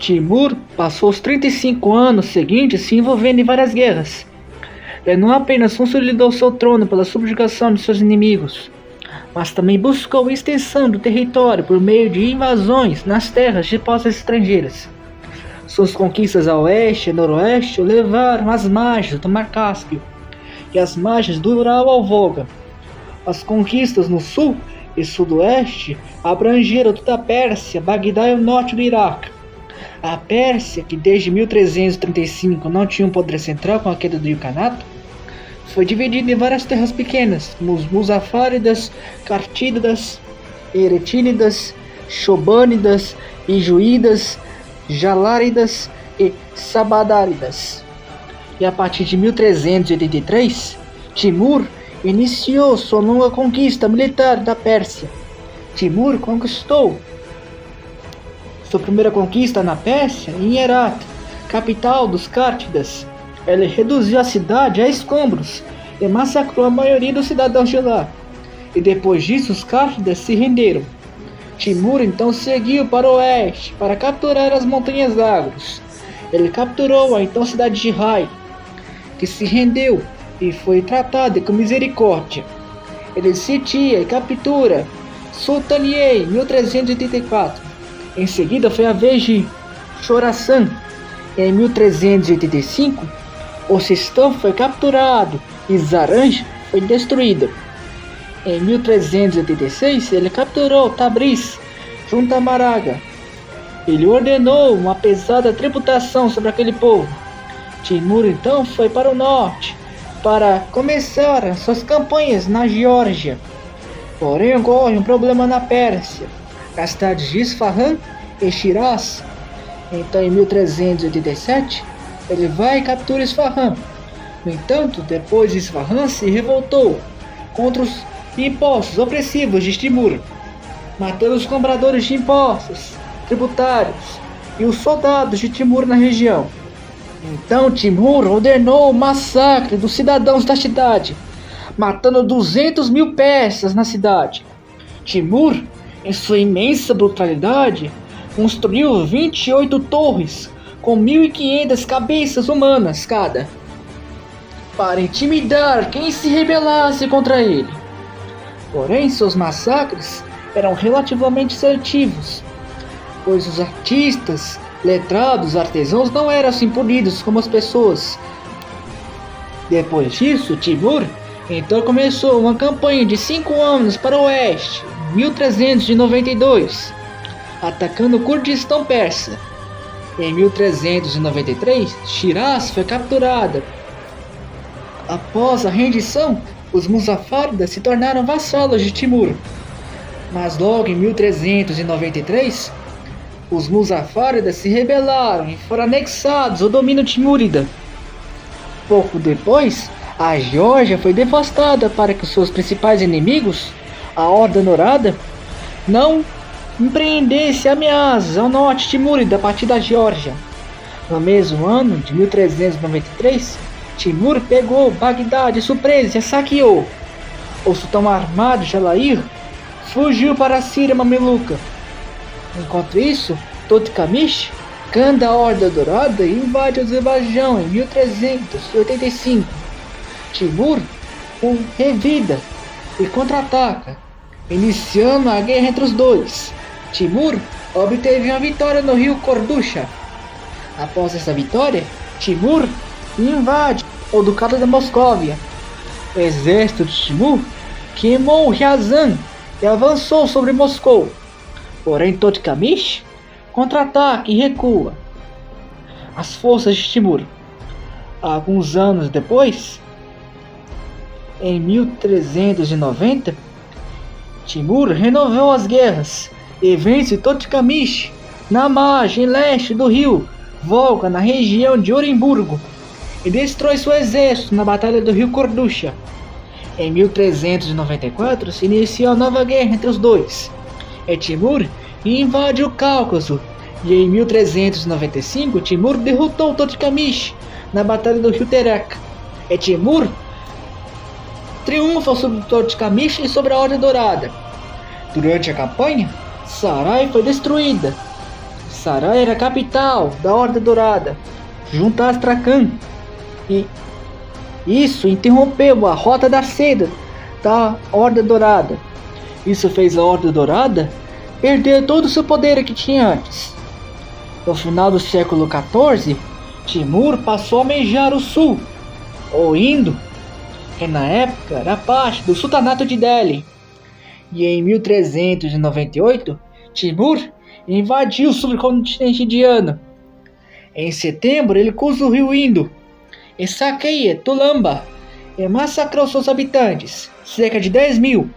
Timur passou os 35 anos seguintes se envolvendo em várias guerras. Ele não apenas consolidou seu trono pela subjugação de seus inimigos, mas também buscou a extensão do território por meio de invasões nas terras de posses estrangeiras. Suas conquistas a oeste e noroeste o levaram às margens do Mar Cáspio e às margens do Ural ao Volga. As conquistas no sul e sudoeste abrangeram toda a Pérsia, Bagdá e o norte do Iraque. A Pérsia, que desde 1335 não tinha um poder central com a queda do Ilkhanato, foi dividida em várias terras pequenas, como os Muzafáridas, Cartídadas, Eretínidas, Chobânidas, Ijuídas, Jaláridas e Sabadáridas. E a partir de 1383, Timur iniciou sua longa conquista militar da Pérsia. Timur conquistou sua primeira conquista na Pérsia em Herat, capital dos Cártidas. Ele reduziu a cidade a escombros e massacrou a maioria dos cidadãos de lá. E depois disso os Cártidas se renderam. Timur então seguiu para o oeste para capturar as Montanhas Zagros. Ele capturou a então cidade de Rai, que se rendeu e foi tratada com misericórdia. Ele sitia e captura Sultaniye em 1384. Em seguida foi a vez de Chorasan. Em 1385, o Sistão foi capturado e Zaranj foi destruída. Em 1386, ele capturou Tabriz junto a Maraga. Ele ordenou uma pesada tributação sobre aquele povo. Timur então foi para o norte para começar suas campanhas na Geórgia. Porém ocorre um problema na Pérsia. As cidades de Isfahan e Shiraz. Então em 1387 ele vai e captura Isfahan. No entanto, depois de Isfahan se revoltou contra os impostos opressivos de Timur, matando os cobradores de impostos, tributários e os soldados de Timur na região. Então Timur ordenou o massacre dos cidadãos da cidade, matando 200.000 persas na cidade. Timur, em sua imensa brutalidade, construiu 28 torres com 1.500 cabeças humanas cada, para intimidar quem se rebelasse contra ele. Porém, seus massacres eram relativamente seletivos, pois os artistas, letrados, artesãos não eram assim punidos como as pessoas. Depois disso, Timur então começou uma campanha de 5 anos para o oeste, em 1392, atacando o Kurdistão persa. Em 1393, Shiraz foi capturada. Após a rendição, os Muzafáridas se tornaram vassalos de Timur. Mas logo em 1393, os Muzafáridas se rebelaram e foram anexados ao domínio timúrida. Pouco depois, a Geórgia foi devastada para que seus principais inimigos, a Horda Dourada, não empreendesse ameaças ao norte timúrida a partir da Geórgia. No mesmo ano de 1393, Timur pegou Bagdá de surpresa e a saqueou. O sultão armado Jalair fugiu para a Síria Mameluca. Enquanto isso, Totkamish, Khan da Horda Dourada, invade o Azerbaijão em 1385. Timur o revida e contra-ataca, iniciando a guerra entre os dois. Timur obteve uma vitória no rio Kordusha. Após essa vitória, Timur invade o Ducado da Moscóvia. O exército de Timur queimou Ryazan e avançou sobre Moscou. Porém, Totkamish contra-ataca e recua as forças de Timur. Alguns anos depois, em 1390, Timur renovou as guerras e vence Totkamish na margem leste do rio Volga, na região de Orenburgo, e destrói seu exército na Batalha do rio Kordusha. Em 1394 se inicia a nova guerra entre os dois. Timur invade o Cáucaso, e em 1395 Timur derrotou Totkamish na Batalha do rio Terek. Timur triunfa sobre Totkamish e sobre a Horda Dourada. Durante a campanha, Sarai foi destruída. Sarai era a capital da Horda Dourada, junto a Astrakhan, e isso interrompeu a Rota da Seda da Horda Dourada. Isso fez a Horda Dourada perder todo o seu poder que tinha antes. No final do século XIV, Timur passou a almejar o sul, ou Indo, que na época era parte do Sultanato de Delhi. E em 1398, Timur invadiu o subcontinente indiano. Em setembro, ele cruza o rio Indo e saqueia Tulamba e massacrou seus habitantes, cerca de 10.000.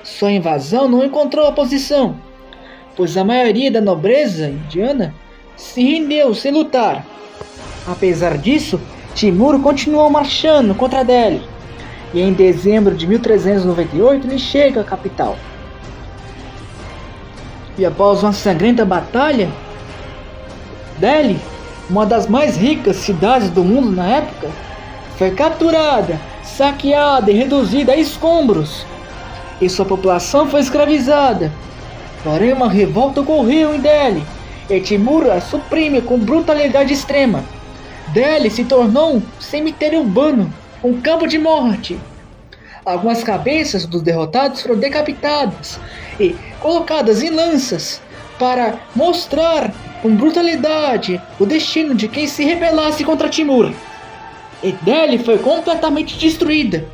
Sua invasão não encontrou oposição, pois a maioria da nobreza indiana se rendeu sem lutar. Apesar disso, Timur continuou marchando contra Delhi, e em dezembro de 1398 ele chega à capital. E após uma sangrenta batalha, Delhi, uma das mais ricas cidades do mundo na época, foi capturada, saqueada e reduzida a escombros, e sua população foi escravizada. Porém, uma revolta ocorreu em Delhi, e Timur a suprime com brutalidade extrema. Delhi se tornou um cemitério urbano, um campo de morte. Algumas cabeças dos derrotados foram decapitadas e colocadas em lanças para mostrar com brutalidade o destino de quem se rebelasse contra Timur. E Delhi foi completamente destruída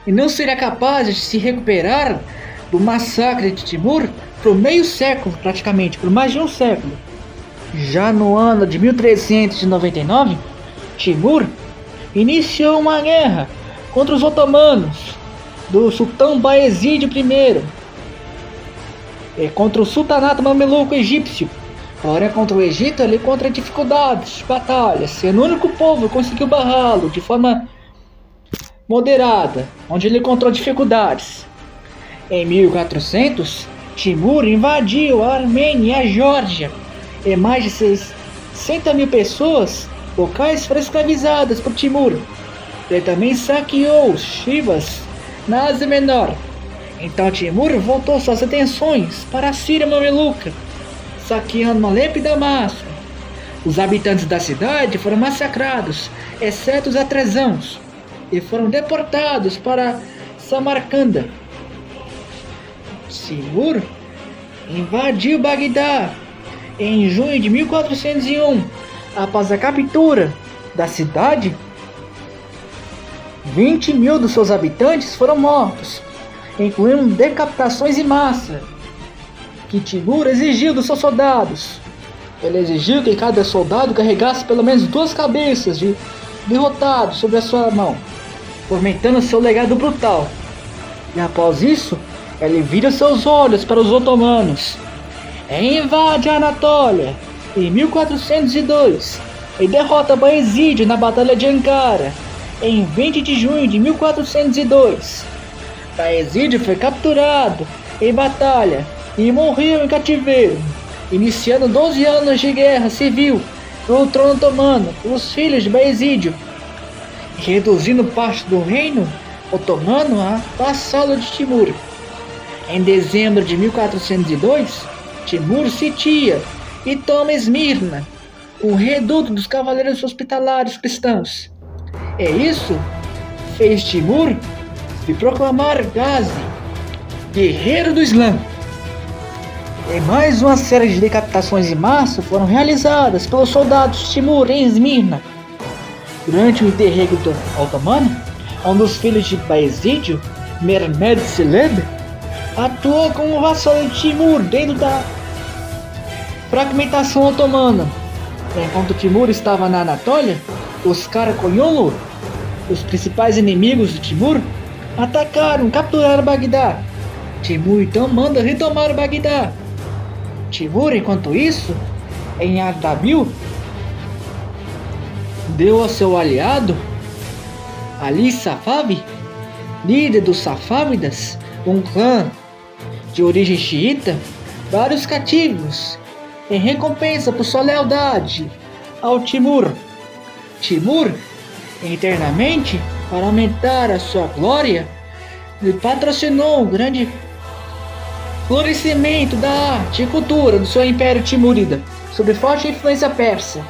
e não seria capaz de se recuperar do massacre de Timur por meio século, praticamente, por mais de um século. Já no ano de 1399, Timur iniciou uma guerra contra os otomanos do sultão Bayezid I e contra o sultanato mameluco egípcio. Porém, contra o Egito ele encontra dificuldades, batalhas, sendo o único povo que conseguiu barrá-lo de forma moderada, onde ele encontrou dificuldades. Em 1400, Timur invadiu a Armênia e a Geórgia, e mais de 60.000 pessoas locais foram escravizadas por Timur. Ele também saqueou os Chivas na Ásia Menor. Então Timur voltou suas atenções para a Síria mameluca, saqueando Alepo e Damasco. Os habitantes da cidade foram massacrados, exceto os atrezãos, e foram deportados para Samarcanda. Timur invadiu Bagdá em junho de 1401. Após a captura da cidade, 20.000 dos seus habitantes foram mortos, incluindo decapitações em massa, que Timur exigiu dos seus soldados. Ele exigiu que cada soldado carregasse pelo menos 2 cabeças de derrotados sobre a sua mão, fomentando seu legado brutal. E após isso, ele vira seus olhos para os otomanos e invade a Anatólia em 1402 e derrota Bayezid na Batalha de Ankara em 20 de junho de 1402. Bayezid foi capturado em batalha e morreu em cativeiro, iniciando 12 anos de guerra civil pelo trono otomano pelos filhos de Bayezid, reduzindo parte do reino otomano a vassalo de Timur. Em dezembro de 1402, Timur sitia e toma Esmirna, o reduto dos cavaleiros hospitalários cristãos. E isso fez Timur se proclamar Ghazi, guerreiro do Islã. E mais uma série de decapitações em massa foram realizadas pelos soldados de Timur em Esmirna. Durante o interregno otomano, um dos filhos de Bayezid, Mehmed Celebi, atuou como vassalo de Timur dentro da fragmentação otomana. Enquanto Timur estava na Anatólia, os Karakoyunlu, os principais inimigos de Timur, atacaram e capturaram Bagdá. Timur então manda retomar Bagdá. Timur, enquanto isso, em Ardabil, deu ao seu aliado Ali Safavi, líder dos Safávidas, um clã de origem xiita, vários cativos, em recompensa por sua lealdade ao Timur. Timur, internamente, para aumentar a sua glória, lhe patrocinou um grande florescimento da arte e cultura do seu Império Timúrida, sob forte influência persa.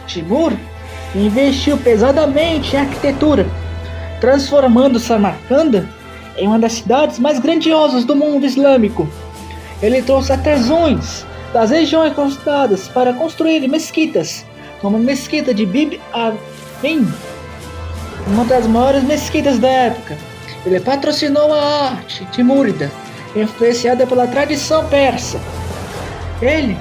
Timur investiu pesadamente em arquitetura, transformando Samarcanda em uma das cidades mais grandiosas do mundo islâmico. Ele trouxe artesãos das regiões conquistadas para construir mesquitas, como a mesquita de Bib Amin, uma das maiores mesquitas da época. Ele patrocinou a arte timúrida, influenciada pela tradição persa. Ele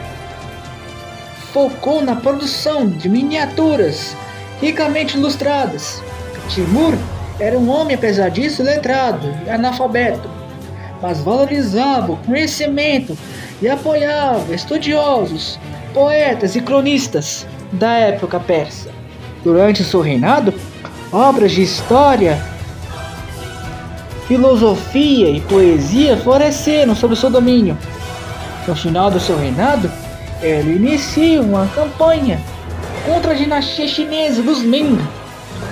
focou na produção de miniaturas ricamente ilustradas. Timur era um homem, apesar disso, letrado e analfabeto, mas valorizava o conhecimento e apoiava estudiosos, poetas e cronistas da época persa. Durante seu reinado, obras de história, filosofia e poesia floresceram sob seu domínio. No final do seu reinado, ele inicia uma campanha contra a dinastia chinesa dos Ming,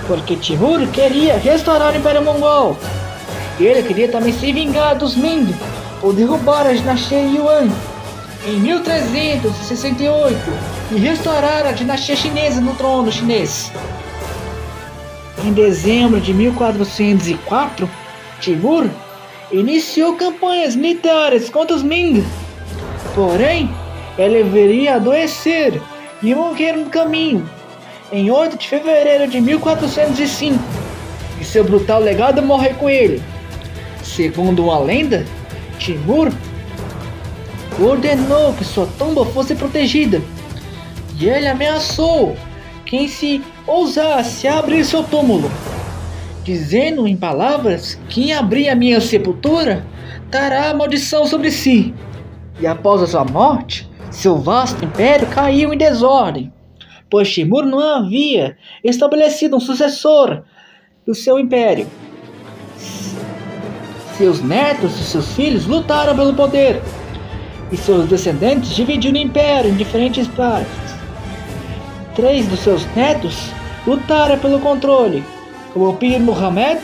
porque Timur queria restaurar o Império Mongol. Ele queria também se vingar dos Ming por derrubar a dinastia Yuan em 1368 e restaurar a dinastia chinesa no trono chinês. Em dezembro de 1404, Timur iniciou campanhas militares contra os Ming. Porém, ele viria a adoecer e morrer no caminho em 8 de fevereiro de 1405, e seu brutal legado morre com ele. Segundo uma lenda, Timur ordenou que sua tumba fosse protegida, e ele ameaçou quem se ousasse abrir seu túmulo, dizendo em palavras: quem abrir a minha sepultura terá a maldição sobre si. E após a sua morte, seu vasto império caiu em desordem, pois Timur não havia estabelecido um sucessor do seu império. Seus netos e seus filhos lutaram pelo poder, e seus descendentes dividiram o império em diferentes partes. 3 dos seus netos lutaram pelo controle, como o Pir Muhammad,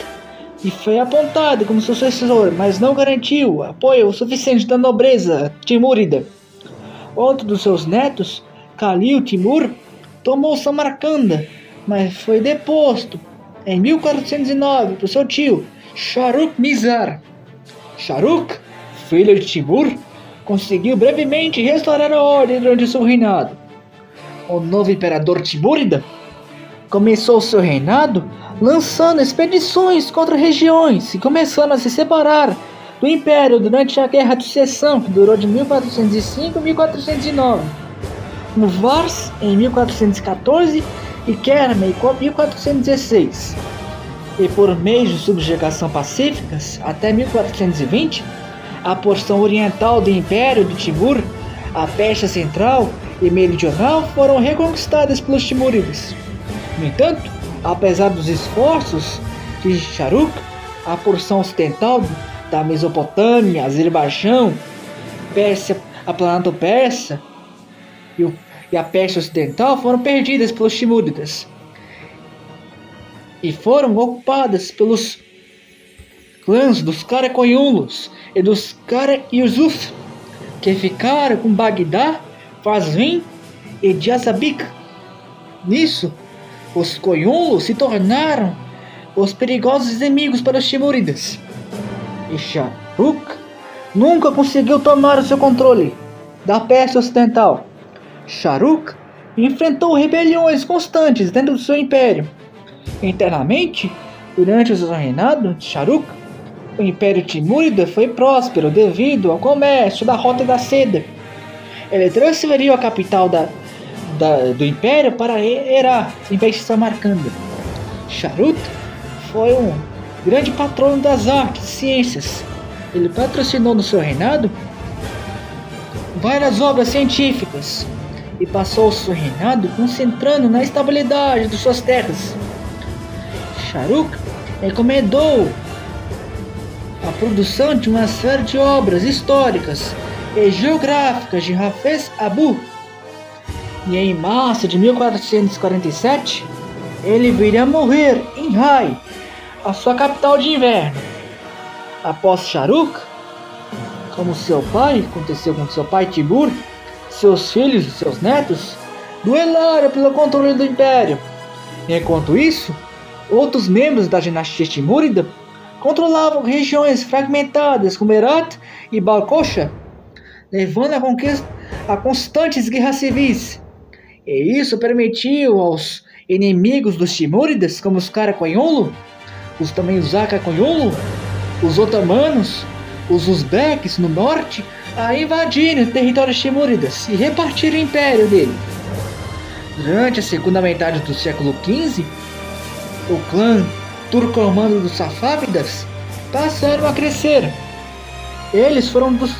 e foi apontado como seu sucessor, mas não garantiu apoio o suficiente da nobreza timúrida. Outro dos seus netos, Khalil Timur, tomou Samarcanda, mas foi deposto em 1409 por seu tio, Shahrukh Nizar. Shahrukh, filho de Timur, conseguiu brevemente restaurar a ordem durante seu reinado. O novo imperador Timúrida começou seu reinado lançando expedições contra regiões e começando a se separar do império durante a Guerra de Sucessão, que durou de 1405 a 1409. Muvars em 1414 e Kerma em 1416. E por meios de subjugação pacíficas, até 1420, a porção oriental do Império de Timur, a Pérsia Central e Meridional foram reconquistadas pelos timúridas. No entanto, apesar dos esforços de Shahrukh, a porção ocidental da Mesopotâmia, Azerbaijão, Pérsia, a Planalto Persa e a Pérsia Ocidental foram perdidas pelos timúridas e foram ocupadas pelos clãs dos Karakoyunlos e dos Kara-Yusuf, que ficaram com Bagdá, Fazvin e Diyarbakir. Nisso, os Koyunlos se tornaram os perigosos inimigos para os timúridas, e Shahrukh nunca conseguiu tomar o seu controle da Pérsia Ocidental. Shahrukh enfrentou rebeliões constantes dentro do seu império. Internamente, durante o seu reinado de Shahrukh, o Império Timúrida foi próspero devido ao comércio da Rota da Seda. Ele transferiu a capital do Império para Herat, em vez de Samarcanda. Shahrukh foi um grande patrono das artes e ciências. Ele patrocinou no seu reinado várias obras científicas e passou o seu reinado concentrando na estabilidade de suas terras. Shahrukh encomendou a produção de uma série de obras históricas e geográficas de Hafez Abu, e em março de 1447 ele viria a morrer em Rai, a sua capital de inverno. Após Shahrukh, como seu pai, aconteceu com seu pai Timur, seus filhos e seus netos duelaram pelo controle do império. Enquanto isso, outros membros da dinastia Timúrida controlavam regiões fragmentadas como Herat e Balkhosha, levando a constantes guerras civis. E isso permitiu aos inimigos dos Timúridas, como os Karakoyunlu, também os Akakoyunlu, os otomanos, os uzbeques no norte, a invadirem territórios timúridas e repartir o império dele. Durante a segunda metade do século XV, o clã turcomano dos Safávidas passaram a crescer. Eles foram dos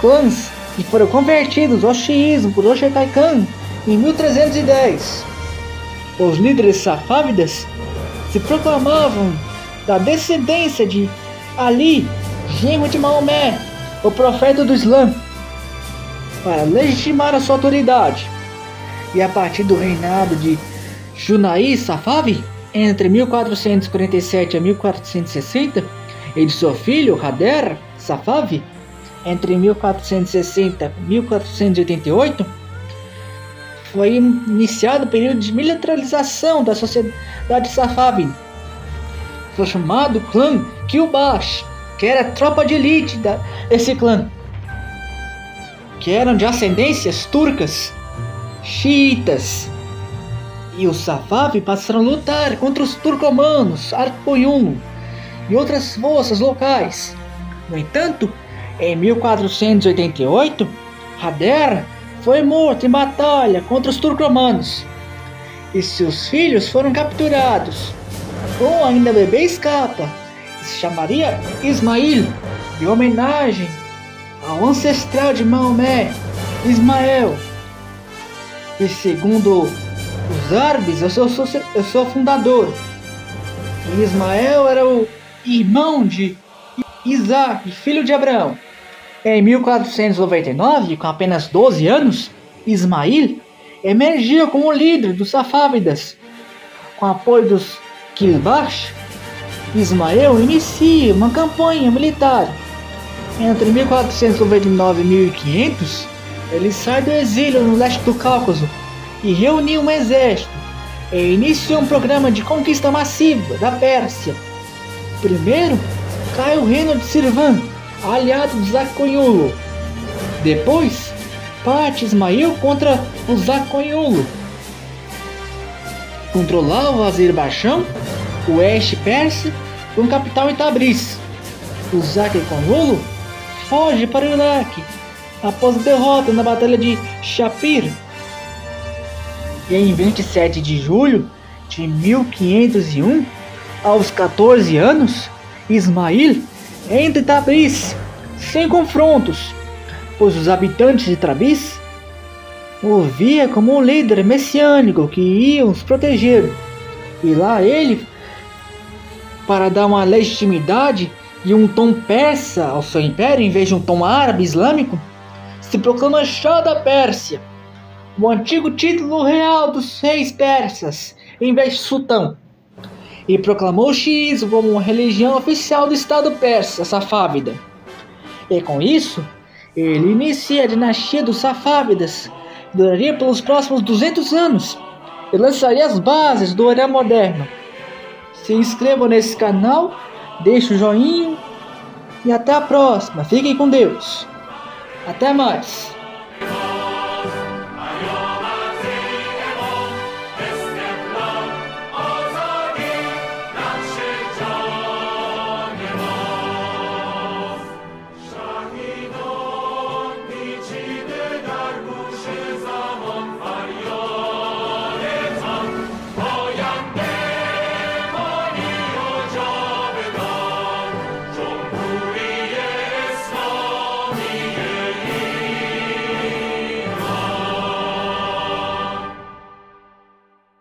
clãs que foram convertidos ao xiismo por Oshirkai Khan em 1310. Os líderes safávidas se proclamavam da descendência de Ali, genro de Maomé, o profeta do Islã, para legitimar a sua autoridade. E a partir do reinado de Junai Safavi, entre 1447 a 1460, e de seu filho Hader Safavi, entre 1460 e 1488, foi iniciado o período de militarização da sociedade Safavi. Foi chamado clã Qilbash, que era a tropa de elite desse clã, que eram de ascendências turcas, xiitas. E os Safavi passaram a lutar contra os turcomanos, Arkoyunlu e outras forças locais. No entanto, em 1488, Hader foi morto em batalha contra os turcomanos e seus filhos foram capturados. Um ainda bebê escapa e se chamaria Ismail, em homenagem ao ancestral de Maomé, Ismael. E segundo os árabes, eu sou o fundador. E Ismael era o irmão de Isaac, filho de Abraão. Em 1499, com apenas 12 anos, Ismail emergiu como líder dos Safávidas. Com apoio dos Qilbash, Ismael inicia uma campanha militar. Entre 1499 e 1500, ele sai do exílio no leste do Cáucaso e reuniu um exército e iniciou um programa de conquista massiva da Pérsia. Primeiro, cai o reino de Sirvan, aliado dos Akkoyunlu. Depois, parte Ismail contra os Akkoyunlu. Controlava o Azerbaijão, o oeste persa, com capital em Tabriz. Os Akkoyunlu foge para o Iraque após a derrota na Batalha de Shapir. E em 27 de julho de 1501, aos 14 anos, Ismail entra em Tabriz sem confrontos, pois os habitantes de Tabriz o via como um líder messiânico que ia os proteger. E lá ele, para dar uma legitimidade e um tom persa ao seu império, em vez de um tom árabe islâmico, se proclama Shah da Pérsia, o antigo título real dos reis persas, em vez de sultão, e proclamou o xiismo como uma religião oficial do Estado persa safávida. E com isso, ele inicia a dinastia dos Safávidas, que duraria pelos próximos 200 anos, e lançaria as bases do Irã moderno. Se inscrevam nesse canal, deixe o joinha, e até a próxima. Fiquem com Deus. Até mais.